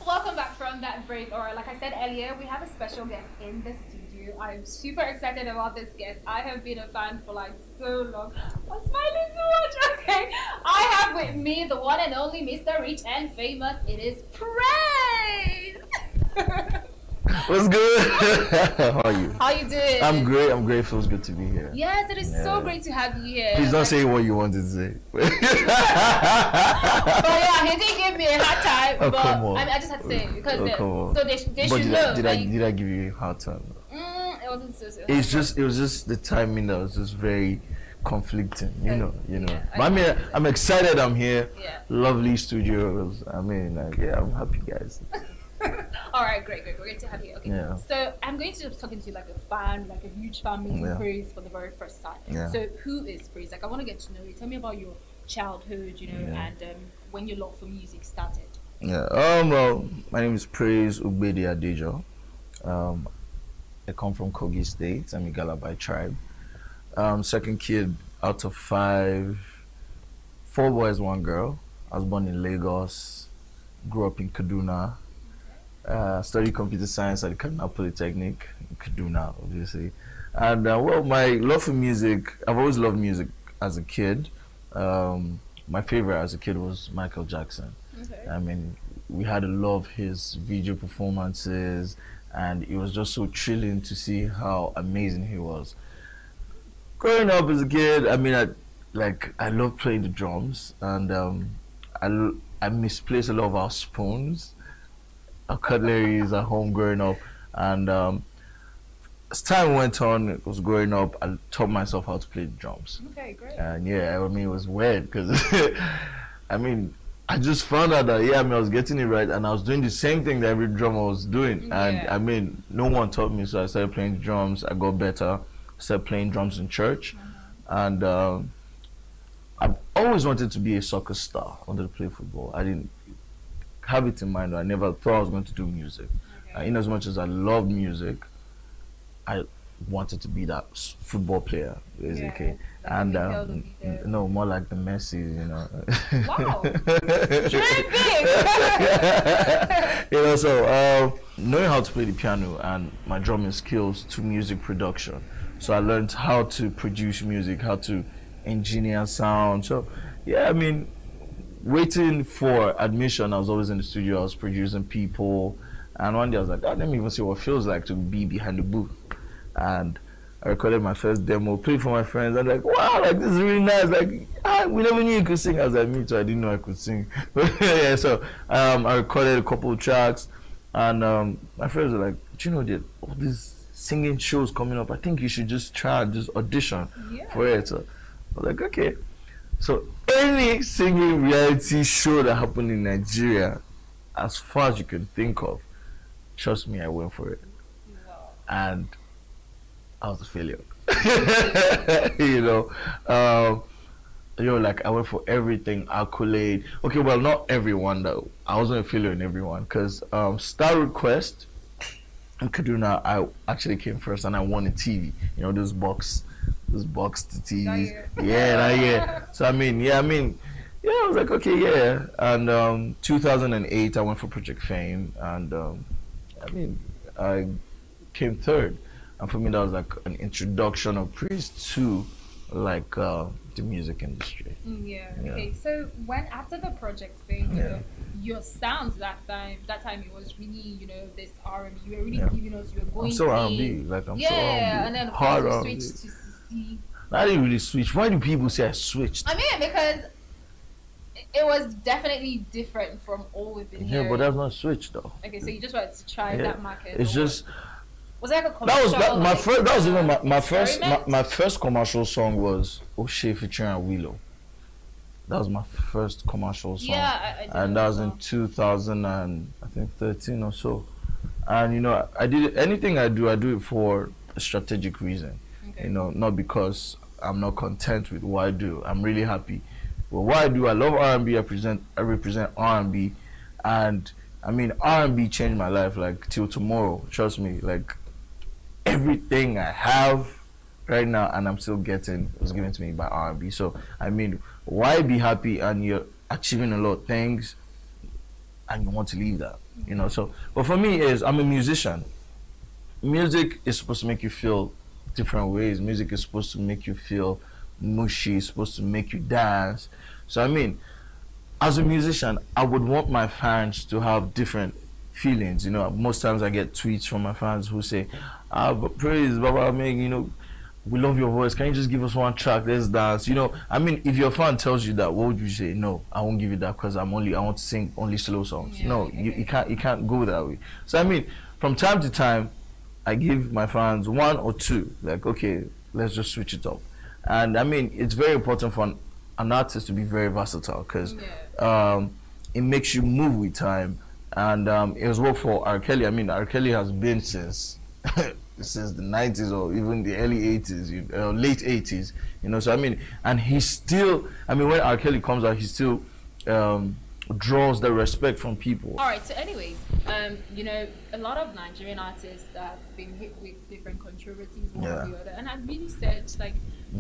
welcome back from that break. Or like I said earlier, we have a special guest in the studio. I'm super excited about this guest. I have been a fan for like so long. I'm smiling so much. Okay, I have with me the one and only Mr. Rich and Famous. It is Praiz. What's good? How are you? How you doing? I'm great. I'm great. Feels good to be here. Yes, it is so great to have you here. Please don't say what you wanted to say. But yeah, he didn't give me a hard time. Oh, but come on. I just had to say it because So they but should know. Did I give you a hard time? It wasn't so. It was just the timing that was just very conflicting. You know. Yeah, But I'm excited. I'm here. Yeah. Lovely studios. I'm happy, guys. All right, great to have you. Okay, Yeah. so I'm going to just talking to you like a fan, like a huge fan meeting Praiz for the very first time. Yeah. So who is Praiz? Like I want to get to know you. Tell me about your childhood, and when your love for music started. Yeah. Well, my name is Praiz Ubedi Adejo. I come from Kogi State. I'm a Galabai tribe. Second kid out of 5, 4 boys, 1 girl. I was born in Lagos. Grew up in Kaduna. Studied computer science at the Kaduna Polytechnic in Kaduna, obviously. And well, my love for music, I've always loved music as a kid. My favorite as a kid was Michael Jackson. Okay. I mean, we had a lot of his video performances, and it was just so thrilling to see how amazing he was. Growing up as a kid, I mean, I loved playing the drums, and I misplaced a lot of our spoons, our cutleries at home growing up, and as time went on, it was growing up, I taught myself how to play the drums. Okay, great. And yeah, I mean, it was weird because I mean, I just found out that I was getting it right, and I was doing the same thing that every drummer was doing. And I mean, no one taught me, so I started playing the drums. I got better. Started playing drums in church, and I've always wanted to be a soccer star. I wanted to play football. I didn't have it in mind. I never thought I was going to do music. Okay. In as much as I loved music, I wanted to be that football player, basically. Yeah, and no, more like the Messi, Wow, dream big. So knowing how to play the piano and my drumming skills to music production. So I learned how to produce music, how to engineer sound. So yeah, I mean, waiting for admission, I was always in the studio. I was producing people, and one day I was like, let me even see what it feels like to be behind the booth. And I recorded my first demo, played for my friends. I'm like, wow, like this is really nice. Like, we never knew you could sing. I was like, me too, I didn't know I could sing. Yeah, so I recorded a couple of tracks, and my friends were like, do you know that all these singing shows coming up, I think you should just try and just audition for it. So I was like, okay. So any singing reality show that happened in Nigeria, as far as you can think of, trust me, I went for it. Wow. And I was a failure. Like I went for everything, accolade. Okay, well, not everyone though. I wasn't a failure in everyone, because Star Request in Kaduna, I actually came first, and I won a TV. Those box to TVs. Yeah. So I was like, okay, yeah. And 2008, I went for Project Fame, and I came third. And for me, that was like an introduction of Praiz to like the music industry. Yeah. Okay. So after the Project Fame, your sounds that time it was really this R&B. You were really giving us. You were going. I'm so R&B. Like I'm so R&B. And then hard you R&B. switched to CC. I didn't really switch. Why do people say I switched? I mean, because it was definitely different from all we've been hearing. Yeah, but that's not switch though. Okay, so you just wanted to try that market. It's just. Was it like a commercial? That was even my first commercial song was O'Shea featuring Willow. That was my first commercial song. Yeah, I and that was in 2013 or so. And I did anything I do it for a strategic reason. Okay. Not because I'm not content with what I do. I'm really happy. But what I do, I love R&B. I represent R&B, and I mean R&B changed my life like till tomorrow. Trust me, like. Everything I have right now, and I'm still getting, was given to me by R&B. So I mean, why be happy and you're achieving a lot of things? and you want to leave that, you know. So, but for me is I'm a musician. Music is supposed to make you feel different ways. Music is supposed to make you feel mushy. It's supposed to make you dance. So I mean, as a musician, I would want my fans to have different feelings. You know, most times I get tweets from my fans who say, but Praiz, Baba, man, you know, we love your voice. Can you just give us one track? Let's dance. You know, I mean, if your fan tells you that, what would you say? No, I won't give you that because I want to sing only slow songs. Yeah, no, okay. you can't go that way. So I mean, from time to time, I give my fans one or two. Like, okay, let's just switch it up. And I mean, it's very important for an artist to be very versatile because it makes you move with time. And it was work for R. Kelly. I mean, R. Kelly has been since since the 90s or even the early 80s, late 80s, you know. So I mean, and he still, I mean, when R. Kelly comes out, he still draws the respect from people. All right. So anyway, you know, a lot of Nigerian artists have been hit with different controversies, one or the other, and I really searched, like,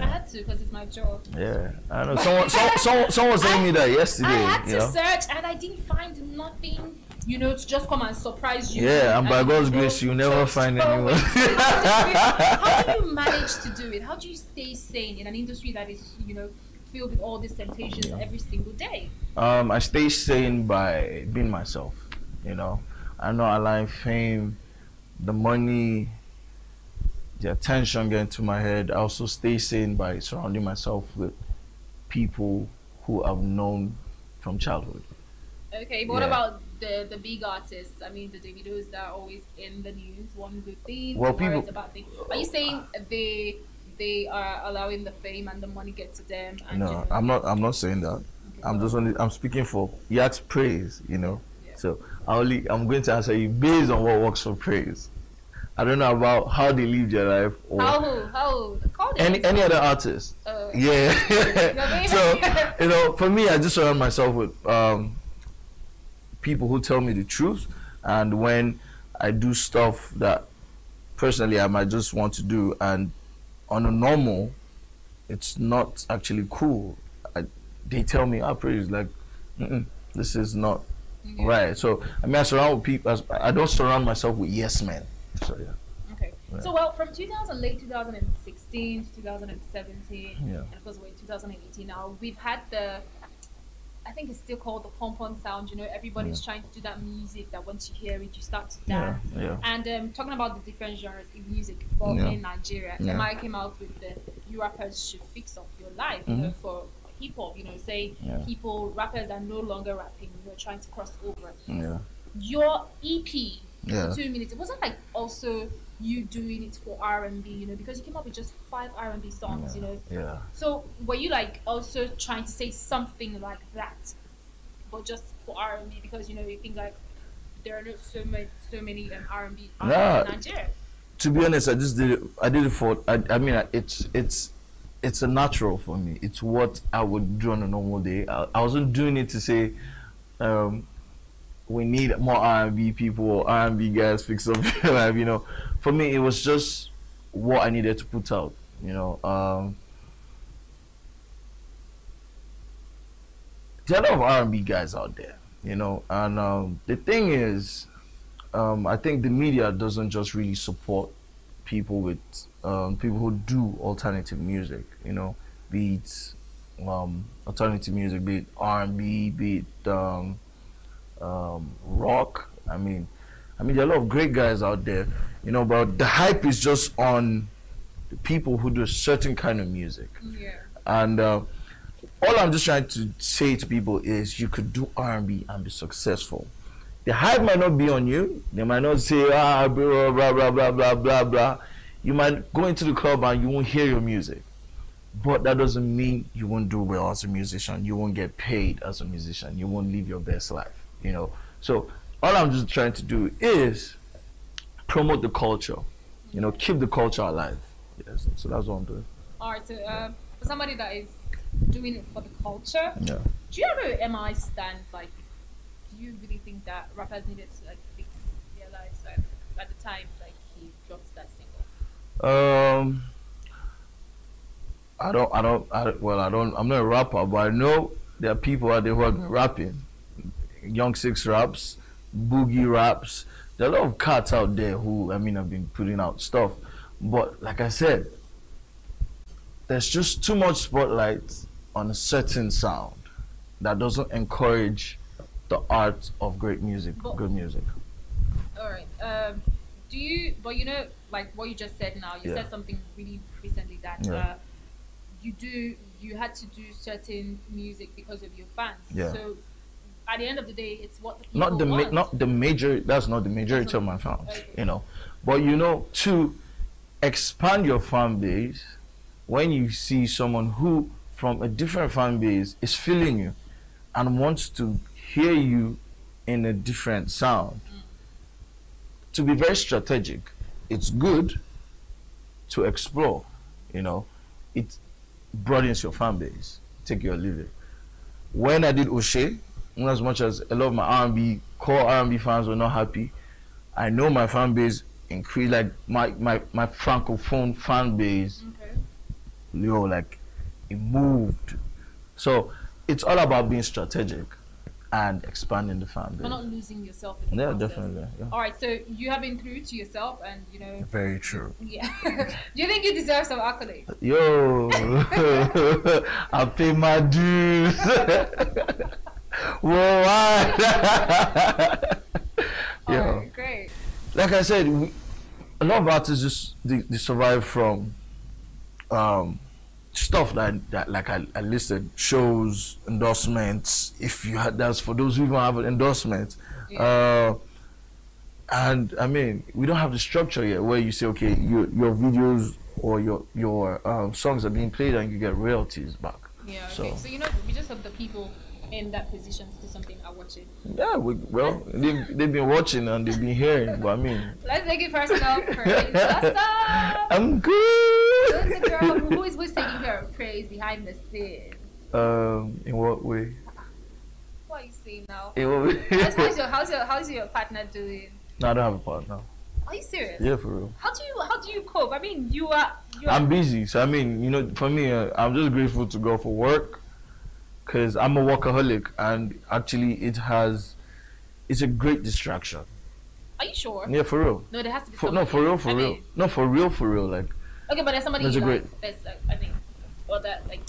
I had to because it's my job. Yeah, I know. Someone was telling me that yesterday. I had you to know? search, and I didn't find nothing. You know, to just come and surprise you. Yeah, and by God's grace, you never find anyone. How do you manage to do it? How do you stay sane in an industry that is, you know, filled with all these temptations every single day? I stay sane by being myself. You know, I'm not allowing fame, the money, the attention getting to my head. I also stay sane by surrounding myself with people who I've known from childhood. Okay, but what about the big artists? I mean, the Davidos that are always in the news, one good thing, well, tomorrow it's a bad thing. Are you saying they are allowing the fame and the money get to them? And, no, you know, I'm not saying that. Okay, I'm speaking for Yacht's Praiz, you know. Yeah. So I'm going to answer you based on what works for Praiz. I don't know about how they live their life or how any other artist. Yeah. So you know, for me, I just surround myself with people who tell me the truth, and when I do stuff that personally I might just want to do, and on a normal, it's not actually cool. They tell me, Praiz, like, this is not right. So I mean, I surround with people. I don't surround myself with yes men. So yeah. Okay. Yeah. So well, from late 2016 to 2017, and of course we're in 2018 now. We've had I think it's still called the pom-pom sound. You know, everybody's trying to do that music that once you hear it, you start to dance. And talking about the different genres in music in Nigeria, MI came out with the "You rappers should fix up your life," you know, for hip hop. You know, saying rappers are no longer rapping. You know, trying to cross over. Your EP, 2 minutes. It wasn't like also you doing it for R&B, you know, because you came up with just 5 R&B songs, you know. So were you like also trying to say something like that, but just for R&B, because you know you think like there are not so many R&B in Nigeria? To be honest, I just did it. I did it for. I mean, it's a natural for me. It's what I would do on a normal day. I wasn't doing it to say. We need more R&B people or R&B guys fix up your life, you know. For me, it was just what I needed to put out, you know. There are a lot of R&B guys out there, you know. And the thing is, I think the media doesn't just really support people with people who do alternative music, you know, be it alternative music, be it R&B, be it rock. I mean there are a lot of great guys out there, you know, but the hype is just on the people who do a certain kind of music. And all I'm just trying to say to people is you could do R&B and be successful. The hype might not be on you. They might not say blah blah blah blah blah blah blah. You might go into the club and you won't hear your music, but that doesn't mean you won't do well as a musician. You won't get paid as a musician. You won't live your best life, you know. So all I'm just trying to do is promote the culture, you know, keep the culture alive. Yes, so that's what I'm doing. All right, so for somebody that is doing it for the culture, do you have a MI stance? Like, do you really think that rappers needed to like fix their lives at the time like he dropped that single? I'm not a rapper, but I know there are people out there who have been rapping. Young Six raps, Boogie raps. There are a lot of cats out there who, I mean, have been putting out stuff. But like I said, there's just too much spotlight on a certain sound that doesn't encourage the art of great music, good music. All right. Do you? But you know, like what you just said now. You said something really recently that you had to do certain music because of your fans. Yeah. So at the end of the day, it's what the people Not the major. That's not the majority of my fans. Okay. You know, but you know, to expand your fan base, when you see someone who from a different fan base is feeling you and wants to hear you in a different sound, to be very strategic, it's good to explore. You know, it broadens your fan base. Take your leave it. When I did O'Shea, as much as a lot of my R&B core R&B fans were not happy, I know my fan base increased. Like my francophone fan base, like it moved. So it's all about being strategic and expanding the fan base. But not losing yourself in the process. Definitely. Yeah. All right, so you have been true to yourself, and you know. Very true. Yeah. Do you think you deserve some accolades? Yo, I pay my dues. Whoa, All right, great. Like I said, a lot of artists just they survive from stuff that like I listed, shows, endorsements. If you had, that's for those who even have an endorsement. Yeah. And I mean, we don't have the structure yet where you say, okay, your videos or your songs are being played and you get royalties back. Yeah. Okay. So you know, we just hope the people in that position to do something are watching. Yeah, they've been watching and they've been hearing, but I mean, let's take it personal. Praise. I'm good. Who's the girl who's taking care of Praiz behind the scenes? In what way? What are you saying now? In what way? How's your partner doing? No, I don't have a partner. Are you serious? Yeah, for real. How do you cope? I mean, you are. I'm busy, so I mean, you know, for me, I'm just grateful to go for work. Because I'm a workaholic, and actually it's a great distraction. Are you sure? Yeah, for real. No, there has to be no, for real, for real. No, for real, like. Okay, but there's somebody that's you like, that's like, I think, or that like,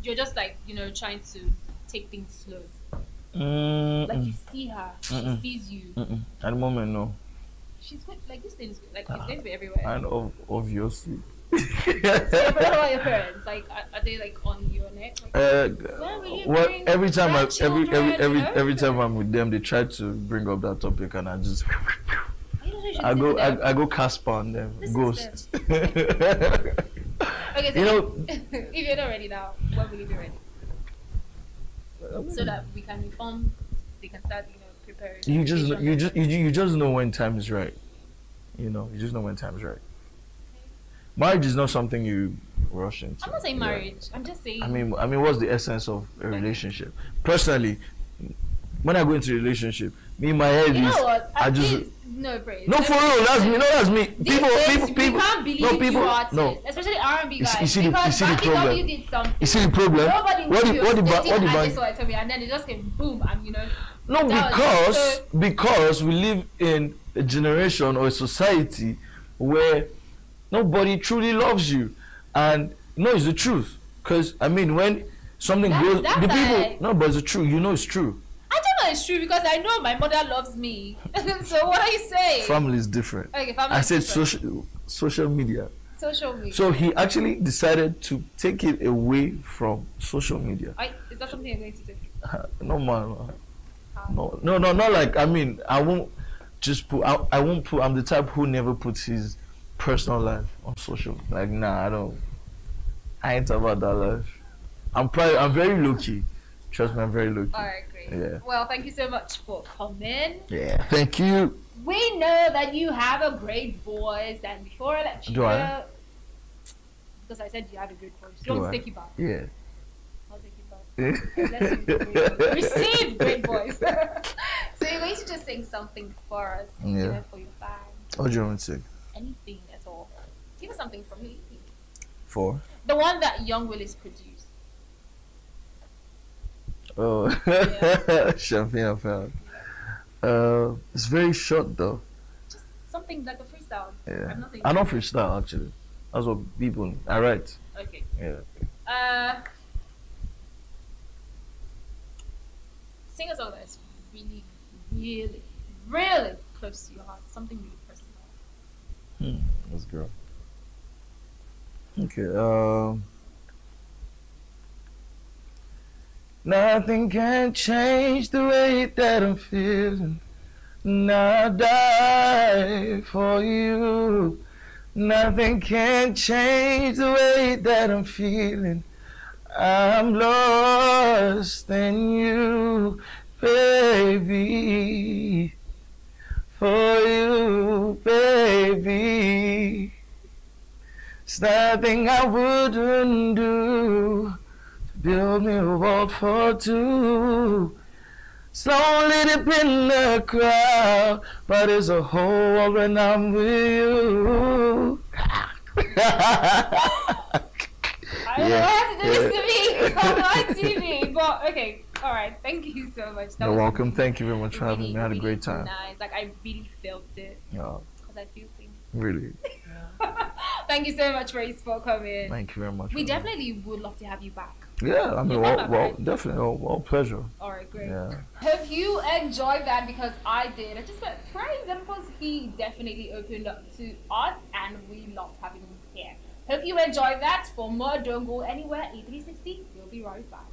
you're just like, you know, trying to take things slow. Like you see her, she sees you. At the moment, no. She's going, like this thing is like it's going to be everywhere. And obviously. So what about your parents? Like, are they like on your neck? Like, well, every time I'm with them, they try to bring up that topic, and I just I go Casper on them, ghost. Okay, so you know, if you're not ready now, when will you be ready? So that we can inform, they can start, you know, preparing. You just know when time is right. You know, you just know when time is right. Marriage is not something you rush into. I'm not saying marriage. I'm just saying. I mean, what's the essence of a relationship? Personally, when I go into a relationship, me in my head you know is what? I just no Praiz. No, for real. That's me. No, that's me. People. You can't believe you artists, especially R&B guys. You see the problem. Did something. You see the problem. Nobody what the so I told me, and then it just came boom, and you know. No, because we live in a generation or a society where nobody truly loves you, and no, it's the truth. Because I mean, when something goes, the people. No, but it's the truth. You know, it's true. I don't know it's true because I know my mother loves me. So what are you saying? Family is different. Okay, family. I said different. social media. Social media. So he actually decided to take it away from social media. Is that something you're going to do? No, man. No, not like, I mean, I won't just put. I won't put. I'm the type who never puts his personal life on social. Like, nah, I don't. I ain't about that life. I'm very low key. Trust me, I'm very low key. Alright, great. Yeah. Well, thank you so much for coming. Yeah, thank you. We know that you have a great voice, and before I let you go, because I said you have a great voice, you want to take it back? Yeah. I'll take it back. Receive great voice. So you're going to just sing something for us, you know, for your fans. What do you want to sing? Anything at all. Give us something from me. For? The one that Young Willis produced. Oh, Yeah. champagne I found. It's very short though. Just something like a freestyle. Yeah, I'm not saying I don't that. freestyle actually. That's what people. I write. Okay. Yeah. Uh, Sing a song that's really, really, really close to your heart. Something really personal. Let's go. Okay. Nothing can change the way that I'm feeling. And I'll die for you. Nothing can change the way that I'm feeling. I'm lost in you, baby. For you, baby. It's nothing I wouldn't do to build me a world for two. Slowly dip in the crowd, but it's a whole world when I'm with you. I don't know how to do this to me on my TV, but okay, all right. Thank you so much. That You're was welcome. Thank you very much for having really, me. I had a really great time. nice. Like I really felt it Yeah, because I feel things. really. Thank you so much, Praiz, for coming. Thank you very much. We for having definitely would love to have you back. me. Yeah, I mean, You well, come back, well, right? definitely, all pleasure. All right, great. Yeah. Hope you enjoyed that because I did. I just went Praiz, and of course he definitely opened up to us, and we loved having him here. Hope you enjoyed that. For more, don't go anywhere. E360, we'll be right back.